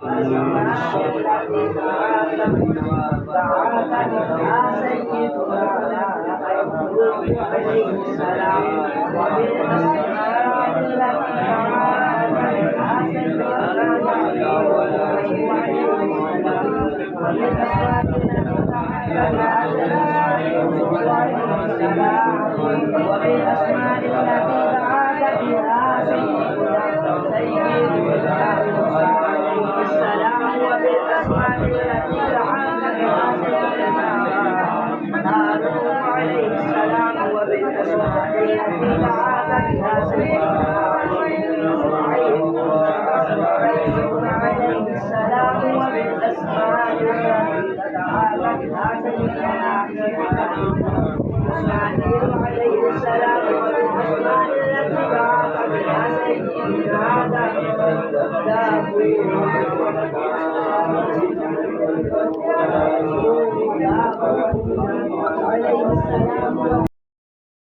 الأسماء التي بعث بها سيدنا يعقوب عليه السلام وبالأسماء التي بعث بها سيدنا يعقوب عليه السلام وبالأسماء التي بعث بها سيدنا يوسف عليه السلام وبالأسماء التي بعث بها سيدنا موسى عليه السلام وبالأسماء التي بعث بها سيدنا هارون عليه السلام وبالأسماء التي بعث بها سيدنا إبراهيم عليه السلام وبالأسماء التي بعث بها سيدنا إسماعيل عليه السلام وبالأسماء التي بعث بها سيدنا داوود